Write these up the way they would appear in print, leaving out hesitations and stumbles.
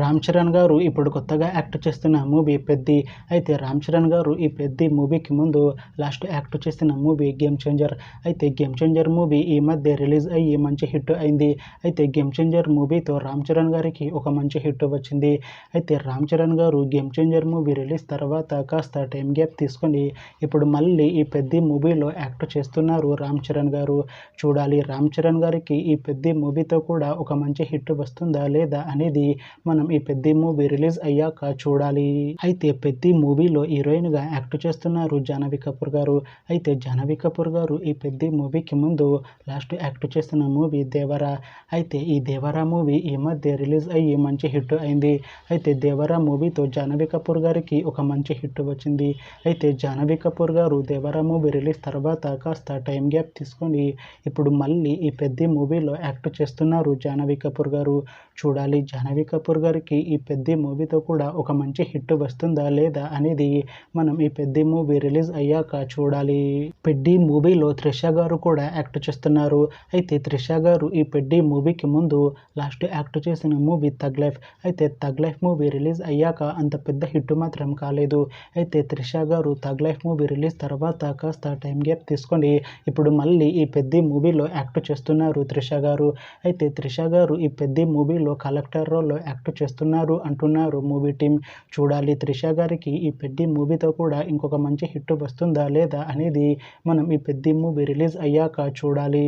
రామ్ చరణ్ గారు ఇప్పుడు కొత్తగా యాక్ట్ చేస్తున్న మూవీ పెద్ది. అయితే రామ్ చరణ్ గారు ఈ పెద్ది మూవీకి ముందు లాస్ట్ యాక్ట్ చేసిన మూవీ గేమ్ చేంజర్. అయితే గేమ్ చేంజర్ మూవీ ఈ మధ్య రిలీజ్ అయ్యి మంచి హిట్ అయింది. అయితే గేమ్ చేంజర్ మూవీతో రామ్ చరణ్ గారికి ఒక మంచి హిట్ వచ్చింది. అయితే రామ్ చరణ్ గారు గేమ్ చేంజర్ మూవీ రిలీజ్ తర్వాత కాస్త టైం గ్యాప్ తీసుకొని ఇప్పుడు మళ్ళీ ఈ పెద్ది మూవీలో యాక్ట్ చేస్తున్నారు రామ్ చరణ్ గారు. చూడాలి రామ్ చరణ్ గారికి ఈ పెద్ది మూవీతో కూడా ఒక మంచి హిట్ వస్తుందా లేదా అనేది మనం ఈ పెద్ది మూవీ రిలీజ్ అయ్యాక చూడాలి. అయితే పెద్ది మూవీలో హీరోయిన్గా యాక్ట్ చేస్తున్నారు జాహ్నవి కపూర్ గారు. అయితే జాహ్నవి కపూర్ గారు ఈ పెద్ది మూవీకి ముందు లాస్ట్ యాక్ట్ చేసిన మూవీ దేవరా. అయితే ఈ దేవరా మూవీ ఈ మధ్య రిలీజ్ అయ్యి మంచి హిట్ అయింది. అయితే దేవరా మూవీతో జాహ్నవి కపూర్ గారికి ఒక మంచి హిట్ వచ్చింది. అయితే జాహ్నవి కపూర్ గారు దేవరా మూవీ రిలీజ్ తర్వాత కాస్త టైం గ్యాప్ తీసుకొని ఇప్పుడు మళ్ళీ ఈ పెద్ది మూవీలో యాక్ట్ చేస్తున్నారు జాహ్నవి కపూర్ గారు. చూడాలి జాహ్నవి కపూర్ గారికి ఈ పెద్ది మూవీతో కూడా ఒక మంచి హిట్ వస్తుందా లేదా అనేది మనం ఈ పెద్ది మూవీ రిలీజ్ అయ్యాక చూడాలి. పెద్ది మూవీలో త్రిష గారు కూడా యాక్ట్ చేస్తున్నారు. అయితే త్రిష గారు ఈ పెద్ది మూవీకి ముందు లాస్ట్ యాక్ట్ చేసిన మూవీ థగ్ లైఫ్. అయితే థగ్ లైఫ్ మూవీ రిలీజ్ అయ్యాక అంత పెద్ద హిట్ మాత్రం కాలేదు. అయితే త్రిష గారు థగ్ లైఫ్ మూవీ రిలీజ్ తర్వాత కాస్త టైం గ్యాప్ తీసుకొని ఇప్పుడు మళ్ళీ ఈ పెద్ది మూవీలో యాక్ట్ చేస్తున్నారు త్రిష గారు. అయితే త్రిష గారు ఈ పెద్ది మూవీలో కలెక్టర్ రోల్లో యాక్ట్ చేస్తున్నారు అంటున్నారు మూవీ టీం. చూడాలి త్రిష గారికి ఈ పెద్ది మూవీతో కూడా ఇంకొక మంచి హిట్ వస్తుందా లేదా అనేది మనం ఈ పెద్ది మూవీ రిలీజ్ అయ్యాక చూడాలి.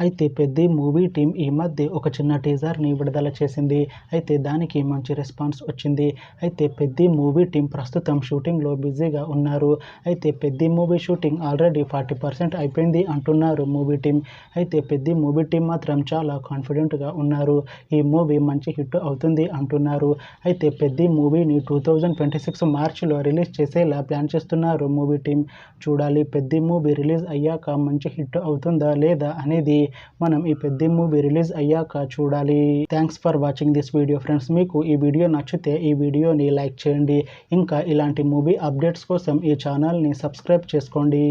అయితే పెద్ది మూవీ టీం ఈ మధ్య ఒక చిన్న టీజర్ని విడుదల చేసింది. అయితే దానికి మంచి రెస్పాన్స్ వచ్చింది. అయితే పెద్ది మూవీ టీం ప్రస్తుతం షూటింగ్లో బిజీగా ఉన్నారు. అయితే పెద్ది మూవీ షూటింగ్ ఆల్రెడీ 40% అయిపోయింది అంటున్నారు మూవీ టీం. అయితే పెద్ది మూవీ టీం మాత్రం చాలా కాన్ఫిడెంట్గా ఉన్నారు. ఈ మూవీ మంచి హిట్ అవుతుంది అంటున్నారు. అయితే పెద్ది మూవీని 2026 మార్చిలో రిలీజ్ చేసేలా ప్లాన్ చేస్తున్నారు మూవీ టీం. చూడాలి పెద్ది మూవీ రిలీజ్ అయ్యాక మంచి హిట్ అవుతుందా లేదా అనేది మనం ఈ పెద్ది మూవీ రిలీజ్ అయ్యాక చూడాలి. Thanks for watching this video friends. మీకు ఈ వీడియో నచ్చితే ఈ వీడియోని లైక్ చేయండి. ఇంకా ఇలాంటి మూవీ అప్డేట్స్ కోసం ఈ ఛానల్ని సబ్స్క్రైబ్ చేసుకోండి.